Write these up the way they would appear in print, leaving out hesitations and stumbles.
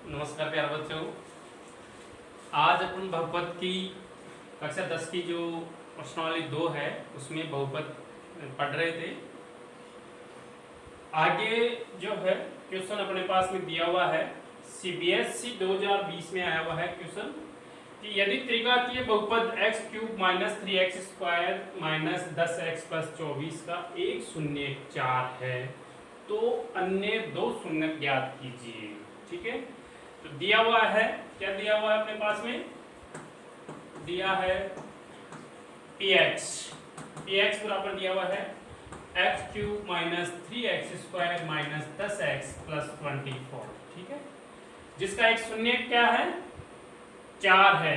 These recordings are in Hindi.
नमस्कार प्यारे बच्चों। आज अपन बहुपद की कक्षा 10 की जो प्रश्नावली 2 है उसमें बहुपद पढ़ रहे थे। आगे जो है क्वेश्चन अपने पास में दिया हुआ है, सीबीएसई 2020 में आया हुआ है क्वेश्चन कि यदि त्रिघातीय बहुपद x³ minus 3x square minus 10x plus 24 का एक शून्य 4 है तो अन्य दो शून्य ज्ञात कीजिए। ठीक है, तो दिया हुआ है, क्या दिया हुआ है अपने पास में, दिया है px बराबर दिया हुआ है x³ minus 3x square minus 10x plus 24। ठीक है, जिसका एक शून्य क्या है, 4 है,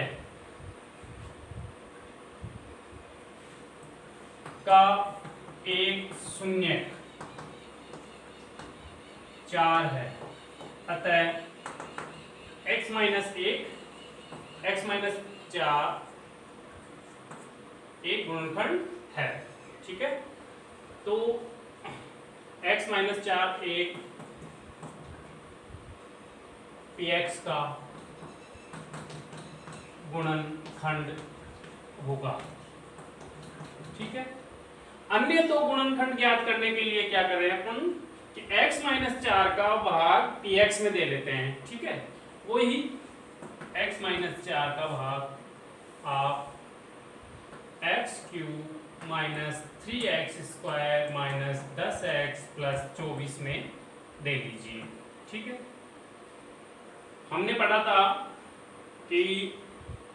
का एक शून्य 4 है, अतः x माइनस 1 x माइनस 4 एक गुणनखंड है। ठीक है, तो x माइनस 4 एक px का गुणनखंड होगा। ठीक है, अन्य दो गुणनखंड ज्ञात करने के लिए क्या कर रहे हैं अपन कि x माइनस 4 का भाग px में दे लेते हैं। ठीक है, वही x माइनस 4 का भाग आप x³ minus 3x square minus 10x plus 24 में दे लीजिए। ठीक है, हमने पढ़ा था कि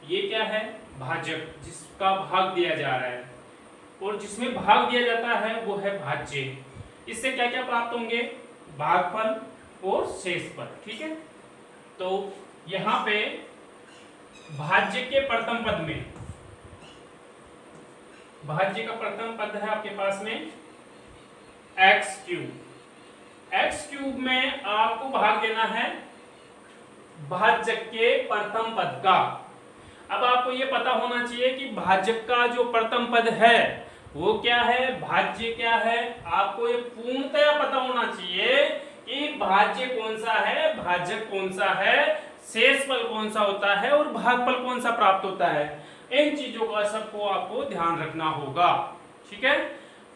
ये क्या है, भाजक, जिसका भाग दिया जा रहा है और जिसमें भाग दिया जाता है वो है भाज्य। इससे क्या क्या प्राप्त होंगे, भागफल और शेषफल। ठीक है, तो यहां पे भाज्य के प्रथम पद में, भाज्य का प्रथम पद है आपके पास में x³ में आपको भाग देना है भाजक के प्रथम पद का। अब आपको यह पता होना चाहिए कि भाजक का जो प्रथम पद है वो क्या है, भाज्य क्या है, आपको ये पूर्णतया पता होना चाहिए कि भाज्य कौन सा है, भाजक कौन सा है, शेषफल कौन सा होता है और भागफल कौन सा प्राप्त होता है। इन चीजों का सबको आपको ध्यान रखना होगा। ठीक है,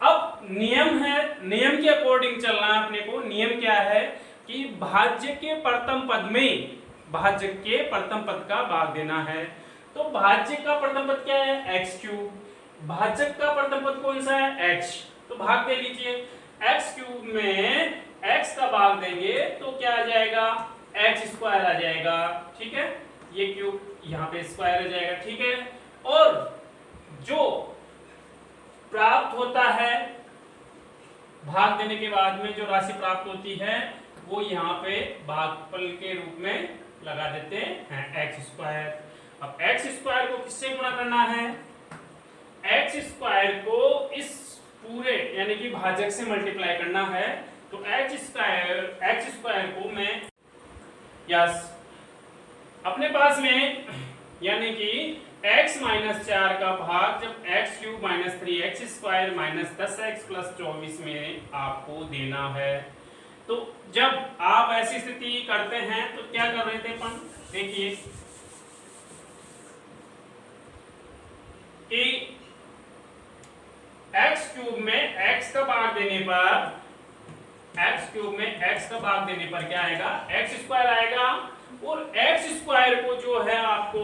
अब नियम है, नियम के अकॉर्डिंग चलना है अपने को। नियम क्या है कि भाज्य के प्रथम पद में भाजक के प्रथम पद का भाग देना है। तो भाज्य का प्रथम पद क्या है, x³, भाजक का प्रथम पद कौन सा है, x, तो भाग दे लीजिए। x³ में x का भाग देंगे तो क्या आ जाएगा, x स्क्वायर आ जाएगा। ठीक है, ये क्यूब यहाँ पे स्क्वायर आ जाएगा। ठीक है, और जो प्राप्त होता है भाग देने के बाद में जो राशि प्राप्त होती है वो यहाँ पे भागफल के रूप में लगा देते हैं x²। अब x² को किससे गुणा करना है, x² को इस पूरे यानी कि भाजक से मल्टीप्लाई करना है। तो x² को मैं यस अपने पास में यानी कि x माइनस 4 का भाग जब x³ minus 3x square minus 10x plus 24 में आपको देना है। तो जब आप ऐसी स्थिति करते हैं तो क्या कर रहे थे अपन, देखिए कि x³ में x का भाग देने पर, x³ में x का भाग देने पर क्या आएगा, x² आएगा और x² को जो है आपको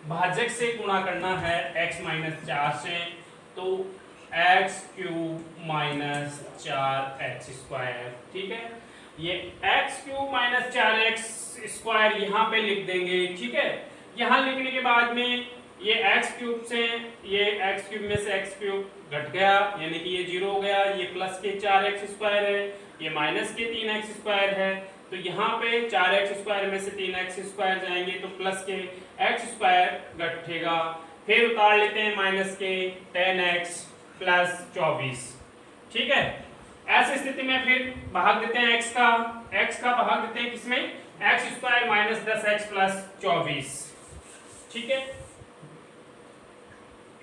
भाजक से गुणा करना है x माइनस 4 से। तो x³ माइनस 4x²। ठीक है, ये x³ माइनस 4x² यहाँ पे लिख देंगे। ठीक है, यहाँ लिखने के बाद में ये x³ से ये x³ में से x³ घट गया यानी कि ये 0 हो गया, ये प्लस के 4x² है, ये माइनस के 3x² है। तो यहाँ पे 4x² में से 3x² जाएंगे तो प्लस के x² घटेगा। फिर उतार लेते हैं माइनस के 10x प्लस 24। ठीक है, ऐसी स्थिति में फिर भाग देते हैं x का भाग देते हैं किसमें, x² माइनस 10x प्लस 24। ठीक है,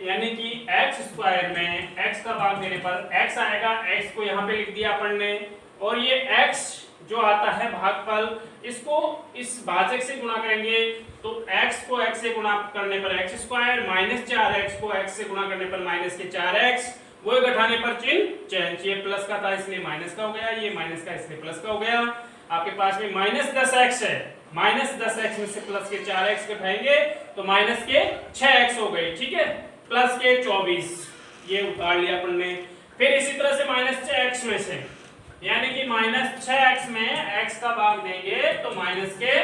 यानी कि x² में x का भाग देने पर x आएगा, x को यहाँ पे लिख दिया अपन ने, और ये x जो आता है भागफल, इसको इस भाजक से गुणा करेंगे तो x को x से गुणा करने पर x स्क्वायर माइनस 4x को x से गुणा करने पर माइनस के 4x, वो घटाने पर चिन्ह चेंज, ये प्लस का था इसलिए माइनस का हो गया, ये माइनस का इसलिए प्लस का हो गया। आपके पास में माइनस 10x है, माइनस 10x में से प्लस के 4x घटाएंगे तो माइनस के 6x हो गए, ठीक है, प्लस के 24, ये उतार लिया अपन ने। फिर इसी तरह से माइनस 6x में से, यानी कि माइनस 6x में x का भाग देंगे तो माइनस के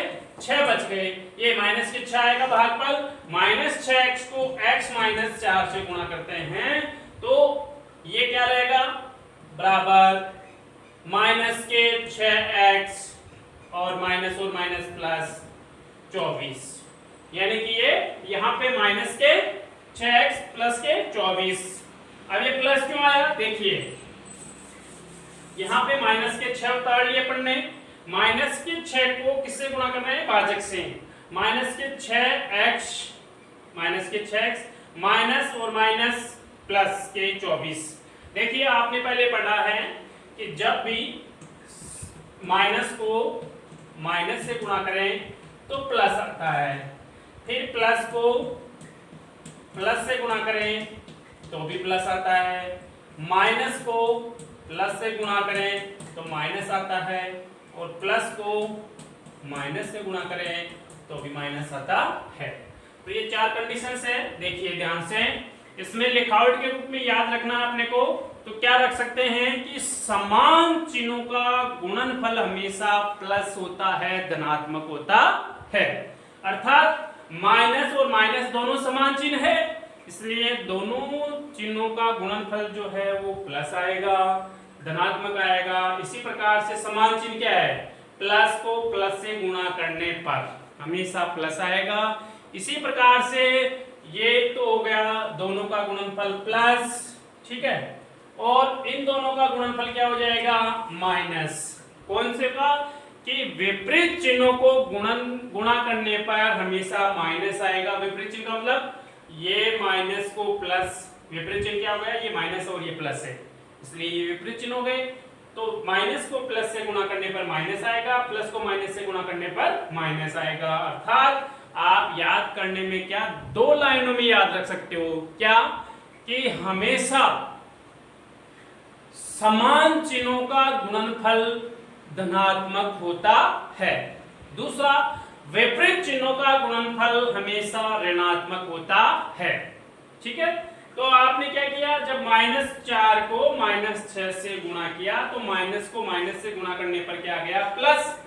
6 बच गए, ये माइनस के 6 आएगा भागफल, माइनस 6x को x माइनस 4 से गुणा करते हैं तो ये क्या रहेगा, बराबर माइनस के 6x और माइनस प्लस 24, यानी कि ये यहाँ पे माइनस के 6x प्लस के 24। अब ये प्लस क्यों आया, देखिए यहाँ पे माइनस के 6 उतार लिए अपन ने, माइनस के 6 को किससे गुणा करना है, भाजक से, माइनस के 6x माइनस और माइनस प्लस के 24। देखिए आपने पहले पढ़ा है कि जब भी माइनस को माइनस से गुणा करें तो प्लस आता है, फिर प्लस को प्लस से गुणा करें तो भी प्लस आता है, माइनस को प्लस से गुणा करें तो माइनस आता है, और प्लस को माइनस से गुणा करें तो भी माइनस आता है। तो ये 4 कंडीशंस है, देखिए ध्यान से। इसमें लिखावट के रूप में याद रखना आपने को, तो क्या रख सकते हैं कि समान चिन्हों का गुणनफल हमेशा प्लस होता है, धनात्मक होता है, अर्थात माइनस और माइनस दोनों समान चिन्ह है, इसलिए दोनों चिन्हों का गुणनफल जो है वो प्लस आएगा, धनात्मक आएगा। इसी प्रकार से समान चिन्ह क्या है, प्लस को प्लस से गुणा करने पर हमेशा प्लस आएगा। इसी प्रकार से ये तो हो गया दोनों का गुणनफल प्लस, ठीक है, और इन दोनों का गुणनफल क्या हो जाएगा, माइनस। कौन से का, कि विपरीत चिन्हों को गुणा करने पर हमेशा माइनस आएगा। विपरीत चिन्ह का मतलब ये माइनस को प्लस, विपरीत चिन्ह क्या हो गया, ये माइनस और ये प्लस है, इसलिए ये विपरीत चिन्ह हो गए। तो माइनस को प्लस से गुणा करने पर माइनस आएगा, प्लस को माइनस से गुणा करने पर माइनस आएगा। अर्थात आप याद करने में क्या 2 लाइनों में याद रख सकते हो, क्या कि हमेशा समान चिन्हों का गुणनफल धनात्मक होता है, दूसरा विपरीत चिन्हों का गुणनफल हमेशा ऋणात्मक होता है, ठीक है। तो आपने क्या किया, जब -4 को -6 से गुणा किया तो माइनस को माइनस से गुणा करने पर क्या आ गया, प्लस,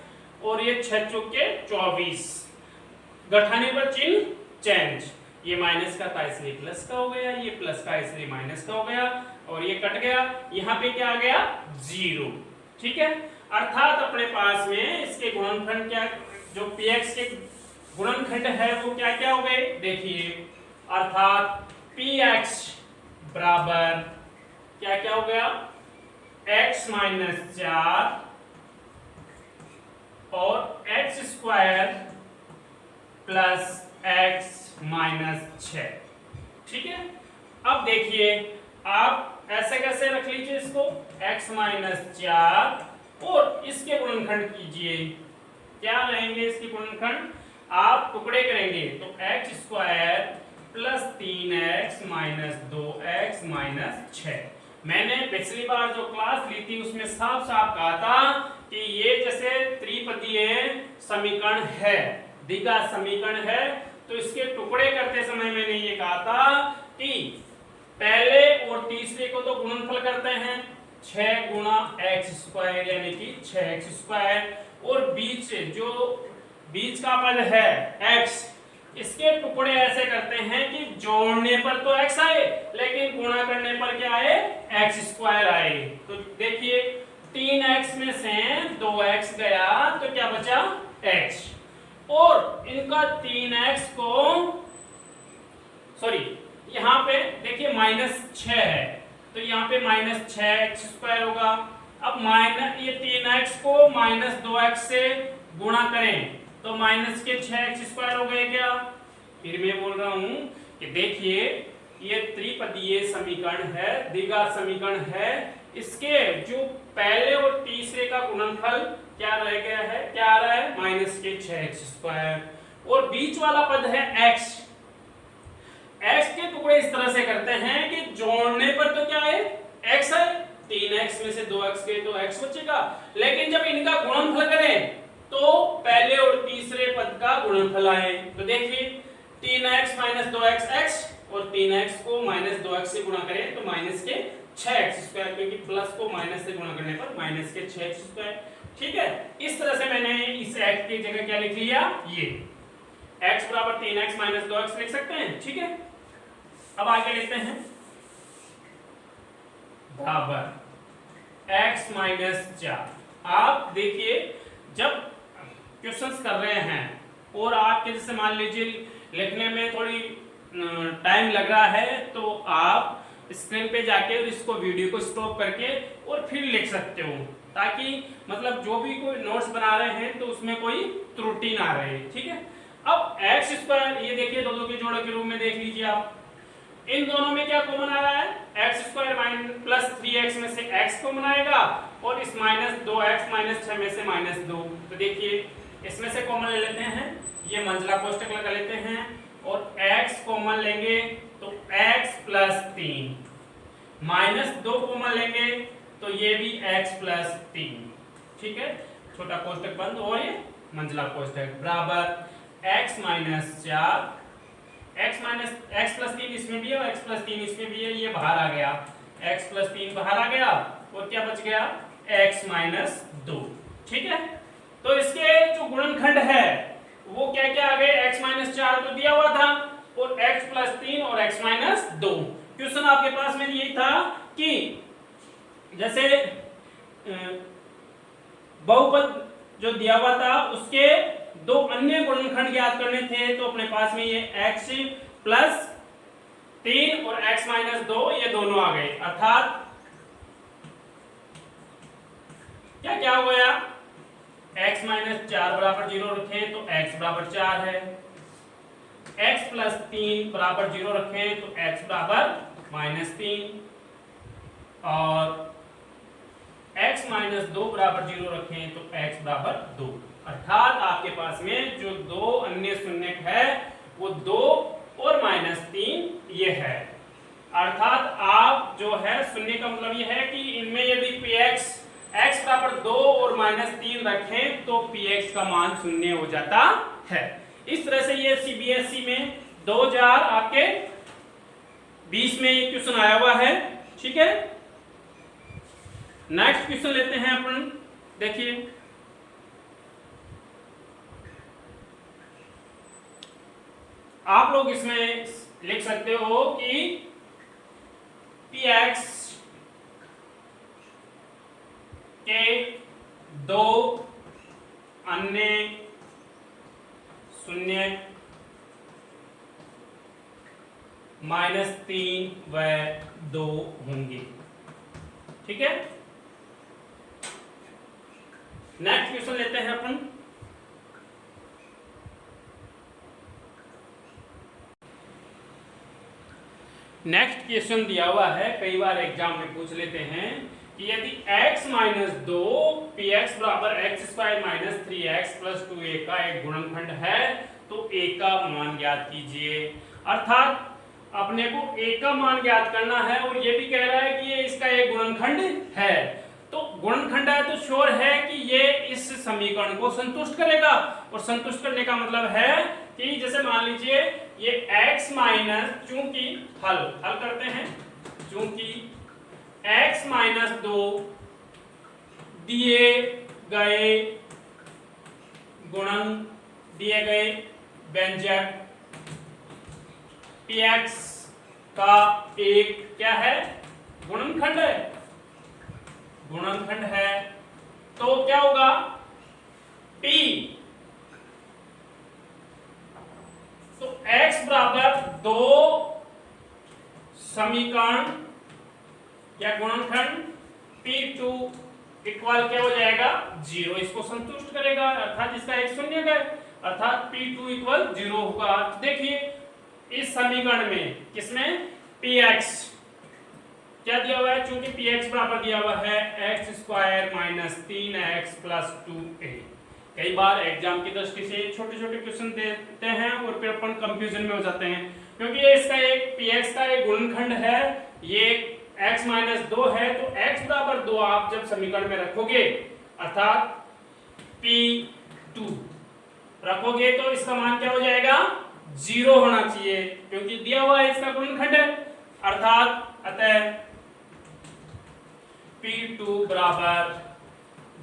और ये 6 चौके 24, घटाने पर चिन्ह चेंज, ये माइनस का था इसलिए प्लस का हो गया, ये प्लस का इसलिए माइनस का हो गया, और ये कट गया, यहाँ पे क्या आ गया, 0, ठीक है। अर्थात अपने पास में इसके गुणनखंड क्या, जो px के गुणनखंड है वो क्या क्या हो गए, देखिए, अर्थात px बराबर क्या क्या हो गया, x - 4 और x स्क्वायर प्लस x - 6, ठीक है। अब देखिए आप ऐसे कैसे रख लीजिए इसको, x - 4 और इसके गुणनखंड कीजिए, क्या लेंगे इसके गुणनखंड, आप टुकड़े करेंगे तो x square plus 3x - 2x - 6। मैंने पिछली बार जो क्लास ली थी उसमें साफ साफ कहा था कि ये जैसे त्रिपदीय समीकरण है, द्विघात समीकरण है, तो इसके टुकड़े करते समय मैंने ये कहा था कि पहले और तीसरे को तो गुणनफल करते हैं 6 गुणा x स्क्वायर यानी कि 6x स्क्वायर, और बीच से जो बीच का पद है x, इसके टुकड़े ऐसे करते हैं कि जोड़ने पर तो x आए लेकिन गुणा करने पर क्या आए, x स्क्वायर आए। तो देखिए 3x में से 2x गया तो क्या बचा, x, और इनका 3x को, सॉरी यहाँ पे देखिए -6 है तो यहाँ पे -6x स्क्वायर होगा। अब माइनस ये 3x को -2x से गुणा करें तो माइनस के 6x स्क्वायर हो गए क्या। फिर मैं बोल रहा हूं कि देखिए ये त्रिपदीय समीकरण है, द्विघात समीकरण है, इसके जो पहले और तीसरे का गुणनफल क्या रह गया है, क्या आ रहा है, माइनस के 6x²। और बीच वाला पद है x। x के टुकड़े इस तरह से करते हैं कि जोड़ने पर तो क्या है, x है, 3x में से 2x गए तो x बचेगा, लेकिन जब इनका गुणनफल करें तो पहले और तीसरे पद का गुणनफल आए। तो देखिए 3x - 2x x, और 3x को -2x से गुणा करें तो माइनस के 6x², क्योंकि प्लस को माइनस से गुणा करने पर माइनस के 6x²। ठीक है, इस तरह से मैंने इस x की जगह क्या लिख लिया, ये x बराबर 3x - 2x लिख सकते हैं। ठीक है, अब आगे लिखते हैं बराबर x - 4। आप देखिए जब क्वेश्चंस कर रहे हैं और आपके जैसे मान लीजिए लिखने में थोड़ी टाइम लग रहा है, तो आप स्क्रीन पे जाके और इसको वीडियो को स्टॉप करके और फिर लिख सकते हो, ताकि मतलब जो भी कोई नोट्स बना रहे हैं तो उसमें कोई त्रुटि ना रहे। ठीक है, अब x², ये देखिए दो दो के जोड़े के रूप में देख लीजिए आप, इन दोनों में क्या कॉमन आ रहा है, x² प्लस 3x में से x कॉमन आएगा, और इस -2x - 6 में से -2। तो देखिए इसमें से कॉमन ले लेते हैं, ये मंझला कोष्टक लगा लेते हैं, और x कॉमन लेंगे तो x + 3, -2 कॉमन लेंगे तो ये भी x + 3। ठीक है, छोटा कोष्टक बंद और ये मंझला कोष्टक बराबर x - 4, x + 3 इसमें भी है और x + 3 इसमें भी है, ये बाहर आ गया, x + 3 बाहर आ गया, और क्या बच गया, x - 2। ठीक है, तो इसके जो गुणनखंड है वो क्या क्या आ गए, x - 4 तो दिया हुआ था, और x + 3 और x - 2। क्वेश्चन आपके पास में यही था कि जैसे बहुपद जो दिया हुआ था उसके दो अन्य गुणनखंड ज्ञात करने थे, तो अपने पास में ये x + 3 और x - 2 ये दोनों आ गए, अर्थात क्या क्या हो गया, x - 4 बराबर 0 रखें तो x बराबर 4 है, x + 3 बराबर 0 रखें तो x बराबर -3, और x - 2 बराबर 0 रखें तो x बराबर 2। अर्थात आपके पास में जो दो अन्य शून्यक है वो 2 और -3 ये है। अर्थात आप जो है शून्य का मतलब ये है कि इनमें यदि px x बराबर 2 और -3 रखें तो px का मान 0 हो जाता है। इस तरह से ये CBSE में 2000 आपके 20 में ये क्वेश्चन आया हुआ है। ठीक है, नेक्स्ट क्वेश्चन लेते हैं अपन, देखिए आप लोग इसमें लिख सकते हो कि px के दो अन्य शून्य -3 व 2 होंगे। ठीक है, नेक्स्ट क्वेश्चन लेते हैं अपन, नेक्स्ट क्वेश्चन दिया हुआ है, कई बार एग्जाम में पूछ लेते हैं कि यदि x - 2 px बराबर x² - 3x + 2a का एक गुणनखंड है तो a का मान ज्ञात कीजिए। अर्थात अपने को a का मान ज्ञात करना है, और ये भी कह रहा है कि ये इसका एक गुणनखंड है, तो गुणनखंड है तो श्योर है कि ये इस समीकरण को संतुष्ट करेगा, और संतुष्ट करने का मतलब है कि जैसे मान लीजिए ये x - चूंकि हल करते हैं, चूंकि x - 2 दिए गए व्यंजक px का एक क्या है, गुणनखंड है, तो क्या होगा, p तो x बराबर 2 समीकरण या गुणनखंड p2 इक्वल क्या हो जाएगा, 0, इसको संतुष्ट करेगा, अर्थात इसका एक शून्य है, अर्थात p2 इक्वल 0 होगा। देखिए इस समीकरण में किसमें, px क्या दिया हुआ है, चूंकि पी एक्स बराबर दिया हुआ है x square minus 3x plus 2a। कई बार एग्जाम की दृष्टि से छोटे छोटे क्वेश्चन देते हैं और फिर अपन कंफ्यूजन में हो जाते हैं, क्योंकि ये इसका एक पी एक्स का एक गुणनखंड है, ये x माइनस 2 है, तो x बराबर 2 आप जब समीकरण में रखोगे अर्थात p2 रखोगे तो इसका मान क्या हो जाएगा, 0 होना चाहिए, क्योंकि दिया हुआ है इसका गुणनखंड है, अर्थात अतः p2 बराबर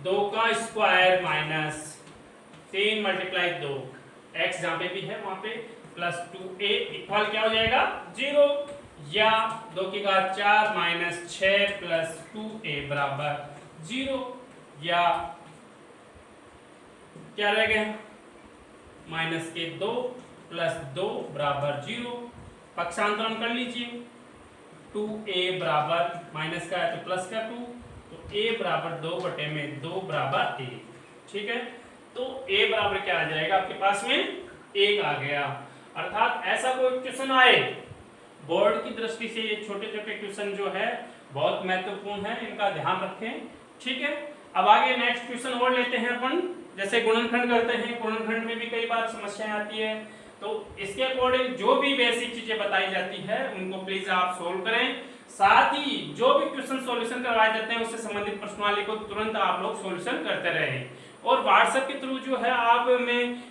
2 का स्क्वायर माइनस 3 मल्टीप्लाई 2 x जहां पे भी है वहां पे प्लस 2a इक्वल क्या हो जाएगा 0, या 2 की घात 4 माइनस 6 प्लस 2a बराबर 0, या क्या रह गया माइनस के 2 प्लस 2 बराबर 0, पक्षांतरण कर लीजिए, 2a बराबर माइनस का है तो प्लस का 2, तो a बराबर 2 बटे में 2 बराबर 1, ठीक है। तो a बराबर क्या आ जाएगा आपके पास में 1 आ गया। अर्थात ऐसा कोई क्वेश्चन आए बोर्ड की दृष्टि से, ये छोटे छोटे क्वेश्चन जो है बहुत महत्वपूर्ण है, इनका ध्यान रखें, ठीक है। अब आगे नेक्स्ट क्वेश्चन और लेते हैं अपन, जैसे गुणनखंड करते हैं, गुणनखंड में भी कई बार समस्याएं आती है, तो इसके अकॉर्डिंग जो भी बेसिक चीजें बताई जाती है उनको प्लीज आप सोल्व करें, साथ ही जो भी क्वेश्चन सॉल्यूशन करवाए जाते हैं उससे संबंधित प्रश्नावली को तुरंत आप लोग सॉल्यूशन करते रहें, और व्हाट्सएप के थ्रू जो है आप में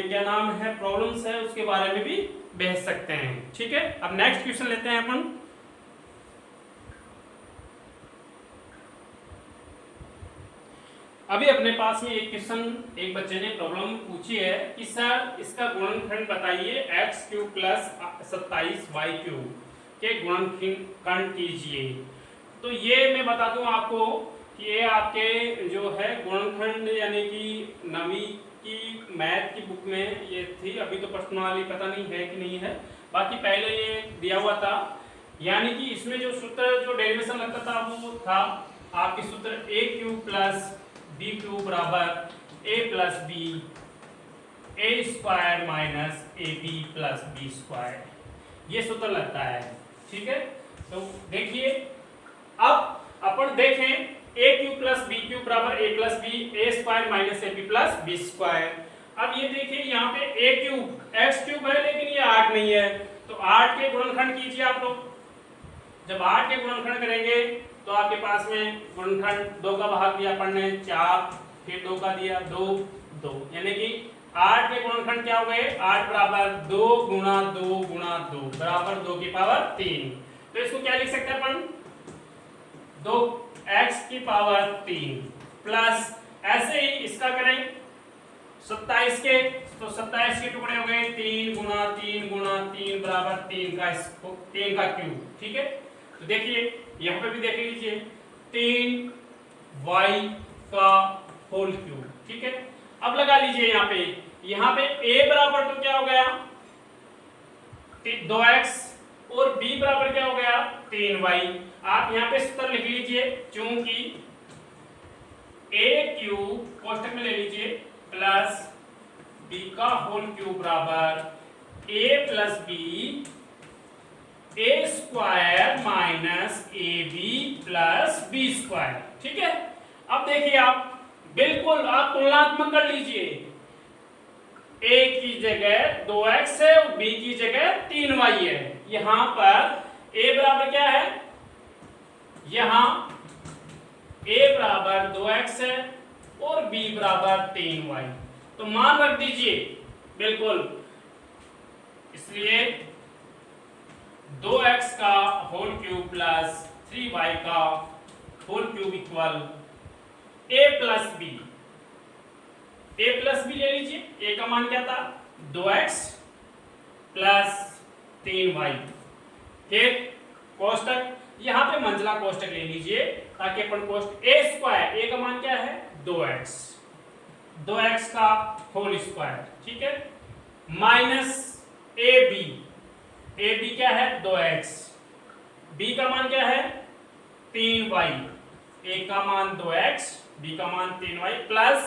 क्या नाम है प्रॉब्लम्स है उसके बारे में भी भेज सकते हैं, ठीक है। अब नेक्स्ट क्वेश्चन लेते हैं अपन, अभी अपने पास में एक क्वेश्चन एक बच्चे ने प्रॉब्लम पूछी है कि सर इसका गुणनखंड बताइए x³ प्लस 27y³ के गुणनखंड कीजिए। तो ये मैं बता दूं आपको कि ये आपके जो है गुणनखंड यानी कि 9वीं की मैथ की बुक में ये थी, अभी तो प्रश्नावली पता नहीं है कि नहीं है, बाकी पहले ये दिया हुआ था, यानी कि इसमें जो सूत्र जो डेरिवेशन लगता था वो था आपके सूत्र a³ प्लस b³ बराबर a plus b a square minus ab plus b square, ये सूत्र लगता है, ठीक है। तो देखिए अब अपन देखें a³ प्लस b³ बराबर a plus b a square minus ab plus b square. अब ये देखिए यहाँ पे a³ x³ है लेकिन ये 8 नहीं है, तो 8 के गुणनखंड कीजिए आप लोग। जब 8 के गुणनखंड करेंगे तो आपके पास में गुणनखंड 2 का भाग दिया अपन ने 4, फिर 2 का दिया 2 2, यानी कि 8 के गुणनखंड क्या हो गए 8 बराबर 2 गुणा 2 गुणा 2 बराबर 2 की पावर 3। तो इसको क्या लिख सकते हैं अपन 2x की पावर 3 प्लस ऐसे ही इसका करें 27 के, तो 27 के टुकड़े हो गए 3 गुणा 3 गुणा 3 बराबर 3 का क्यूब, ठीक है। तो देखिए यहाँ पे भी देख लीजिए 3y का होल क्यूब, ठीक है। अब लगा लीजिए यहाँ पे a बराबर तो क्या हो गया 2x और b बराबर क्या हो गया 3y। आप यहाँ पे सूत्र लिख लीजिए, चूंकि a³ कोष्टक में ले लीजिए प्लस b का होल क्यूब बराबर a plus b a square minus ab plus b square, ठीक है। अब देखिए आप बिल्कुल आप तुलनात्मक कर लीजिए, a की जगह 2x है और b की जगह 3y है, यहां पर a बराबर क्या है, यहां a बराबर 2x है और b बराबर 3y, तो मान रख दीजिए बिल्कुल, इसलिए 2x का होल क्यूब प्लस 3y का whole cube equal a plus b. a plus b ले लीजिए, a का मान क्या था 2x प्लस 3y, फिर कोष्टक यहाँ पे मंझला कोष्टक ले लीजिए ताकि अपन कोष्टक a स्क्वायर, a का मान क्या है 2x का होल स्क्वायर, ठीक है, माइनस ab क्या है 2x, b का मान क्या है 3y, a का मान 2x b का मान 3y प्लस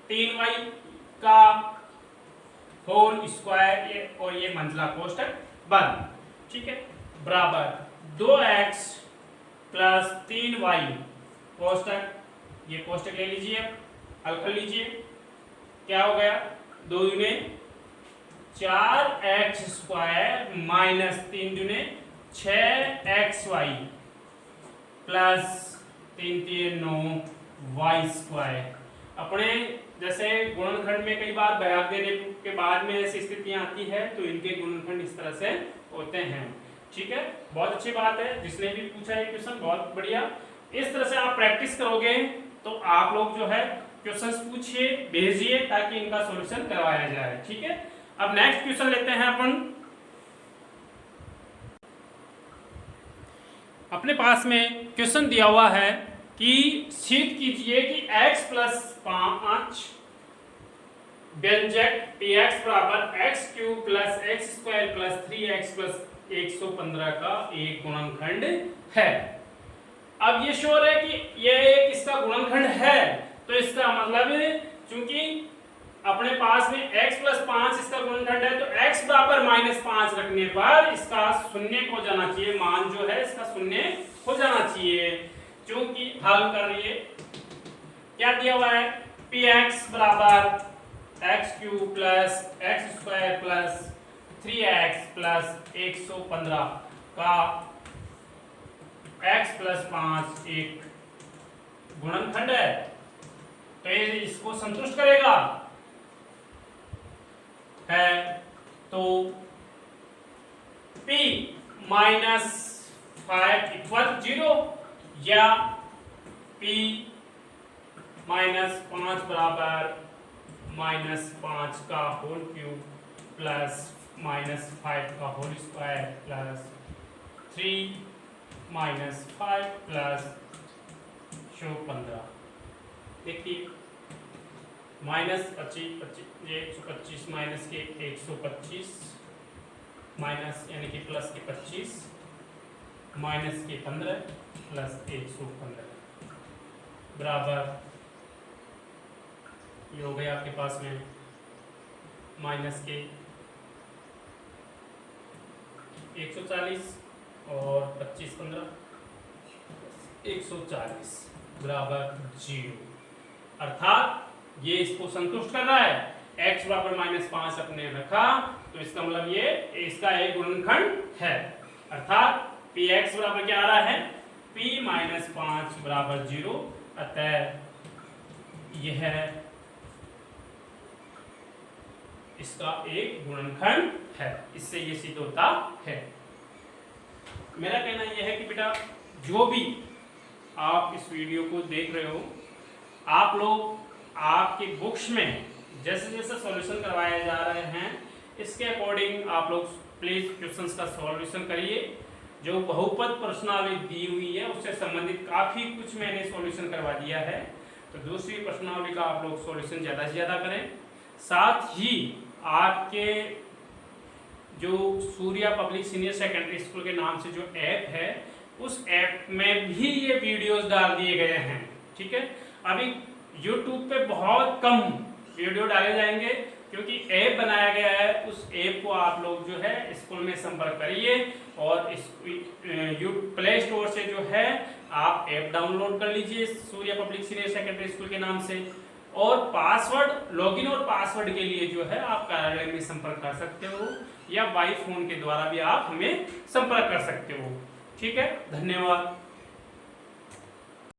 3y का होल स्क्वायर और ये मंझला कोष्टक बंद, ठीक है, बराबर 2x प्लस 3y कोष्टक, ये कोष्टक ले लीजिए, हल कर लीजिए, क्या हो गया 2 दूने 4x² minus 3 दूने 6xy plus 3 3 9y²। अपने जैसे गुणनखंड में कई बार भाग देने के बाद में ऐसी स्थितियां आती है तो इनके गुणनखंड इस तरह से होते हैं। ठीक है, बहुत अच्छी बात है, जिसने भी पूछा है क्वेश्चन बहुत बढ़िया। इस तरह से आप प्रैक्टिस करोगे तो आप लोग जो है क्वेश्चंस पूछिए, भेजिए ताकि इनका सॉल्यूशन करवाया जाए। ठीक है, अब नेक्स्ट क्वेश्चन लेते हैं अपन। अपने पास में क्वेश्चन दिया हुआ है कि सिद्ध कीजिए कि x प्लस 5 व्यंजक px बराबर x³ plus x² plus 3x plus 115 का एक गुणनखंड है। अब ये श्योर है कि ये एक इसका गुणनखंड है, तो इसका मतलब चूंकि अपने पास में x प्लस 5 इसका गुणनखंड है तो x बराबर -5 रखने पर इसका शून्य हो जाना चाहिए, मान जो है इसका शून्य हो जाना चाहिए। क्योंकि हल कर लिए क्या दिया हुआ है, px बराबर x³ plus x² plus 3x plus 115 का x प्लस 5 एक गुणनखंड है, तो ये इसको संतुष्ट करेगा है। तो p -5 इक्वल 0 या p -5 बराबर -5 का होल क्यूब प्लस -5 का होल स्क्वायर प्लस 3 -5 प्लस 15। देखिए -25 माइनस के 125 माइनस यानी कि प्लस के 25 माइनस के 15 प्लस 115 बराबर ये हो गया आपके पास में माइनस के 140 और 25 15 140 बराबर 0। अर्थात ये इसको संतुष्ट कर रहा है, x बराबर -5 अपने रखा तो इसका मतलब ये इसका एक गुणनखंड है। अर्थात px बराबर क्या आ रहा है, p -5 बराबर 0। अतः यह इसका एक गुणनखंड है, इससे ये सिद्ध होता है। मेरा कहना यह है कि बेटा जो भी आप इस वीडियो को देख रहे हो, आप लोग आपके बुक्स में जैसे जैसे सॉल्यूशन करवाए जा रहे हैं इसके अकॉर्डिंग आप लोग प्लीज क्वेश्चंस का सॉल्यूशन करिए। जो बहुपद प्रश्नावली दी हुई है उससे संबंधित काफी कुछ मैंने सॉल्यूशन करवा दिया है, तो दूसरी प्रश्नावली का आप लोग सॉल्यूशन ज्यादा से ज्यादा करें। साथ ही आपके जो Surya public senior secondary school के नाम से जो ऐप है उस ऐप में भी ये वीडियोस डाल दिए गए हैं। ठीक है, अभी YouTube पे बहुत कम वीडियो डाले जाएंगे क्योंकि ऐप बनाया गया है। उस ऐप को आप लोग जो है स्कूल में संपर्क करिए और इस प्ले स्टोर से जो है आप ऐप डाउनलोड कर लीजिए Surya public senior secondary school के नाम से, और पासवर्ड लॉगिन और पासवर्ड के लिए जो है आप कार्यालय में संपर्क कर सकते हो या बाई फोन के द्वारा भी आप हमें संपर्क कर सकते हो। ठीक है, धन्यवाद।